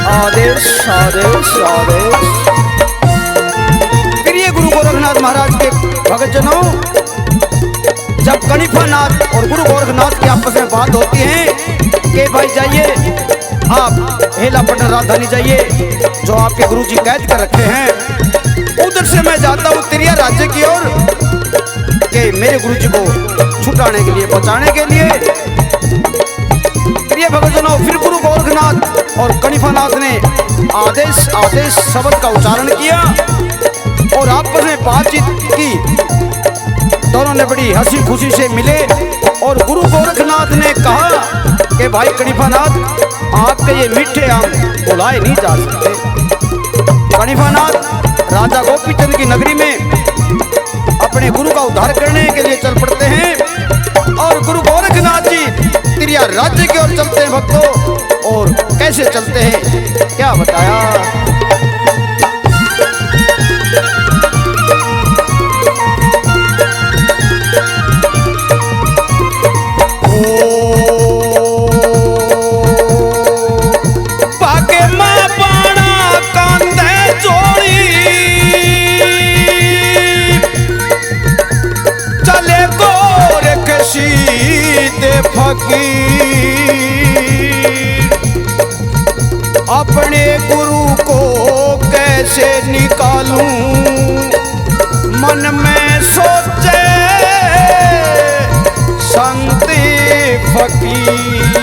आदेश आदेश आदेश। प्रिय गुरु गोरखनाथ महाराज के भक्तजनों, जब कनिफानाथ और गुरु गोरखनाथ की आपस में बात होती है कि भाई जाइए आप हेला पटना राजधानी जाइए, जो आपके गुरु जी कैद कर रखे हैं, उधर से मैं जाता हूँ तिरिया राज्य की ओर कि मेरे गुरु जी को छुटाने के लिए, बचाने के लिए। प्रिय भक्तजनों, फिर गुरु गोरखनाथ और कनिफानाथ ने आदेश आदेश शब्द का उच्चारण किया और आपस में बातचीत की। दोनों ने बड़ी हंसी खुशी से मिले और गुरु गोरखनाथ ने कहा कि भाई कनिफानाथ, आपके ये मीठे आम बुलाए नहीं जा सकते। कनिफानाथ राजा गोपीचंद की नगरी में अपने गुरु का उद्धार करने के लिए चल पड़ते हैं और गुरु गोरखनाथ जी तिरिया राज्य की ओर चलते हैं भक्तों। और कैसे चलते हैं क्या बताया। अपने गुरु को कैसे निकालूं, मन में सोचे संत फकीर।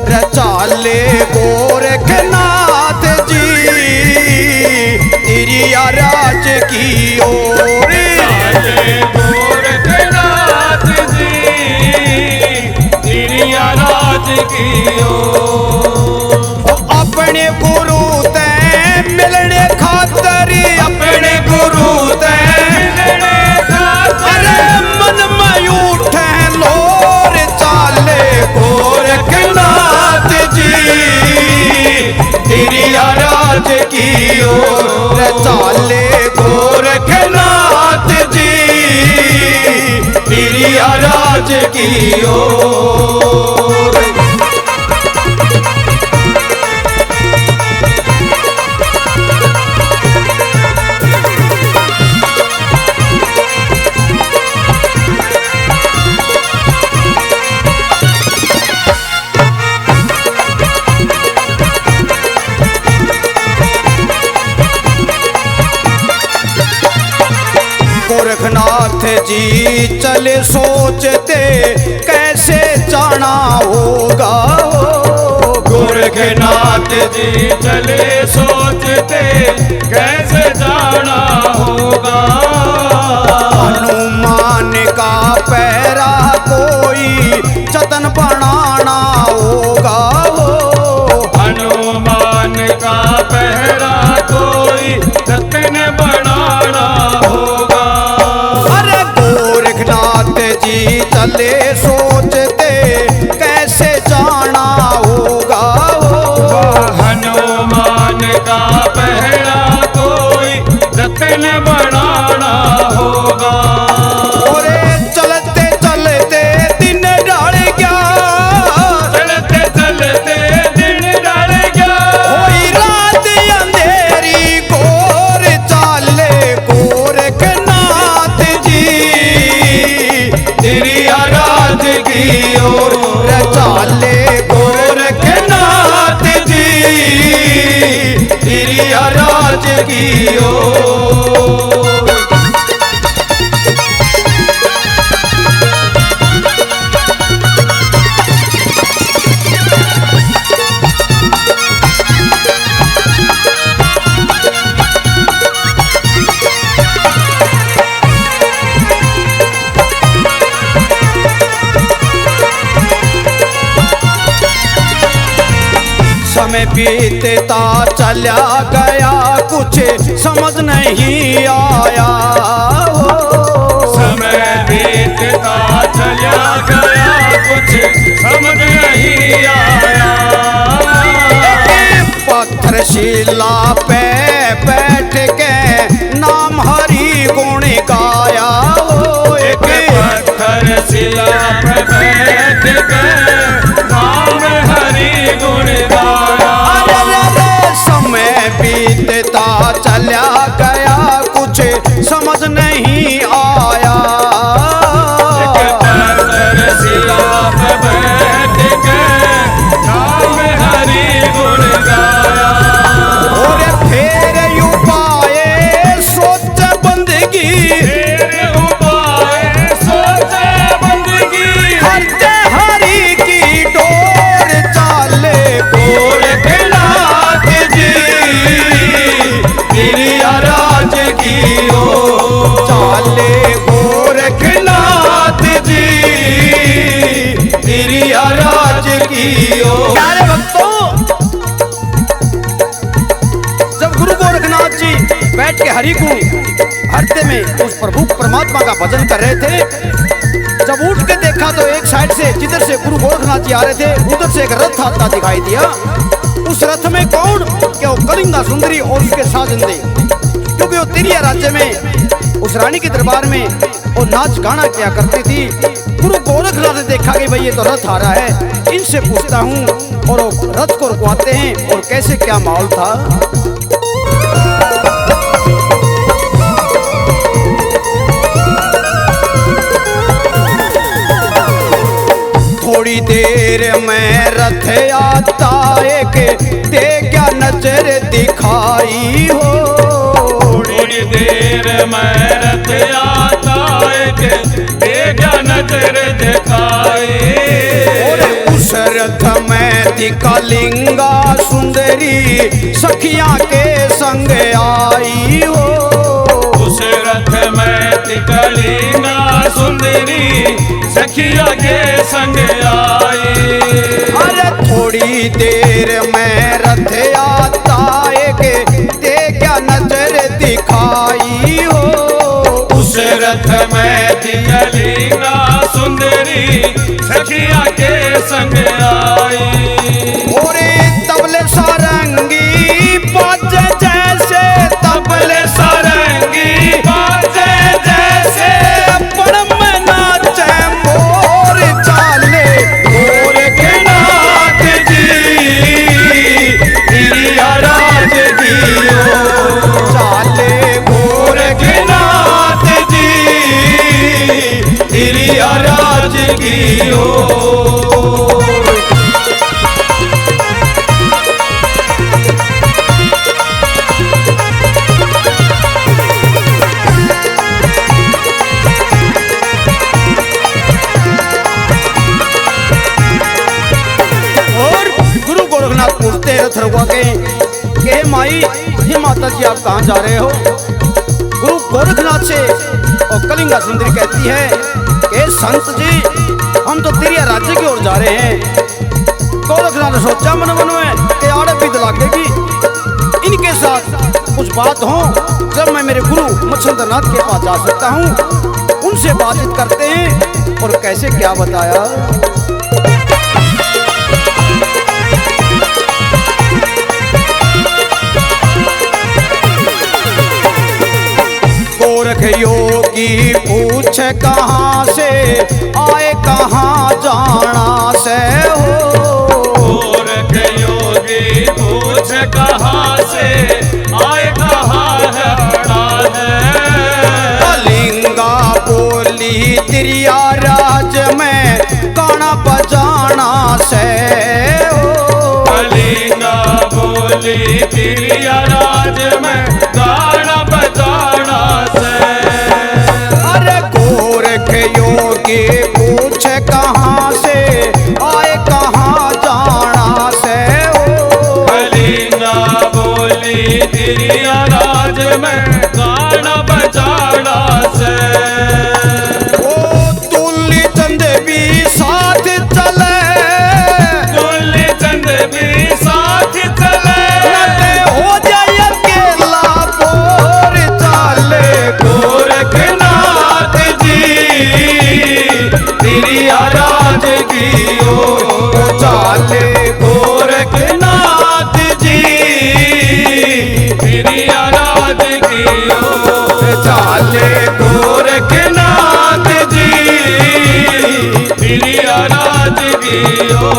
रचाले गोरखनाथ जी तिरिया राज की ओर, गोरखनाथ जी तिरिया राज की ओर। अपने गुरु ते मिलने खातर, अपने गुरु ते मिलने खातर, मन में उठे लोर, चाले गोरखनाथ जी तिरिया राज की ओर। चाले गोरखनाथ जी तिरिया राज की ओर। गोरखनाथ जी चले सोचते कैसे जाना होगा। गोरखनाथ जी चले सोचते कैसे जाना होगा। हनुमान का पैरा कोई जतन बनाना होगा। हनुमान का पहरा कोई जतन बनाना होगा। जी चले सोचते कैसे जाना होगा। हनुमान का पहरा कोई जतन बनाना होगा। और चलते चलते दिन ढल गया, चलते चलते दिन ढल गया। कोई रात अंधेरी गोर, चाले गोरखनाथ जी तिरिया राज की ओर। चाले गोरखनाथ जी तिरिया राज की ओर। समय बीतता चला गया, कुछ समझ नहीं आया। समय बीतता चला गया, कुछ समझ नहीं आया। पत्थर शिला पे बैठ के नाम हरि गाया हो एक पत्थर शिला पे बैठ के नाम हरि गुण गाया। अरे समय बीतता चला गया कुछ समझ नहीं आया। एक पत्थर शिला पे बैठ के नाम हरि गुण गाया। और फिर उपाय सोच बंदगी उपाय सोचे बंदगी हरते हरि की डोर चाले गोरखनाथ जी गिरिराज की ओर। चाले गोरखनाथ जी गिरिराज की ओर। प्यारे भक्तों, जब गुरु गोरखनाथ जी बैठ के हरि को हरते में उस प्रभु परमात्मा का भजन कर रहे थे, जब उठ के देखा तो एक साइड से जिधर से गुरु गोरखनाथ जी आ रहे थे उधर से एक रथ आता दिखाई दिया। उस रथ में कौन? क्या वो कलिंगा सुंदरी और उसके साजंदे, क्योंकि वो तिरिया राज्य में उस रानी के दरबार में वो नाच गाना किया करती थी। गुरु गोरखनाथ ने देखा कि भाई ये तो रथ आ रहा है, इनसे पूछता हूँ, और वो रथ को रुकवाते हैं। और कैसे क्या माहौल था। थोड़ी देर में रथ आता एक दे क्या नजर दिखाई हो। थोड़ी देर में रथ आता एक देगा नजर दिखाए। और उस रथ में थी कलिंगा सुंदरी सखियां के संग आई हो। उस रथ में थी कलिंगा सुंदरी सखिया के संग आई। अरे थोड़ी देर में रथ आता एक दे क्या नजर दिखाई हो। उस रथ में थी कलिंगा सुंदरी सखिया के संग आई। और तबले सारंगी बाजे जैसे, तबले सारंगी बाजे जैसे पड़म में नाचे मोर चाले गोरखनाथ जी गिरिराज की ओर। चाले गोरखनाथ जी गिरिराज की ओर। और गुरु गोरखनाथ पूछते हैं रथ रुकवा के कि हे माई, हे माता जी आप कहाँ जा रहे हो। गुरु गोरखनाथ से और कलिंगा सुंदरी कहती है कि संत जी हम तो तिरिया राज्य की ओर जा रहे हैं। गोरखनाथ ने सोचा मन मन में कि आड़े भी लगेगी, इनके साथ कुछ बात हो जब मैं मेरे गुरु मच्छिंद्रनाथ के पास जा सकता हूँ। उनसे बातचीत करते हैं। और कैसे क्या बताया। गोरख योगी पूछ कहाँ से आए कहाँ जाना से हो। गोरख योगी पूछ कहाँ से आए कहाँ है। कलिंगा बोली तिरिया राज में गाना बजाना से हो। कलिंगा बोली तिरिया राज में गाना बजाना से। अरे गोरख योगी पूछ कहाँ से आए कहाँ जाना से हो। कलिंगा बोली तिरिया राज में गाना बजाना से। ओ तुल्ली चंद भी साथ चले, तुल्ली चंद भी साथ चले। नटे हो जाए अकेला बोर चाले गोरखनाथ जी तिरिया राज की ओर। चाले गोरखनाथ जी तिरिया राज की ओर। चाले गोरखनाथ जी प्रिया राज की ओ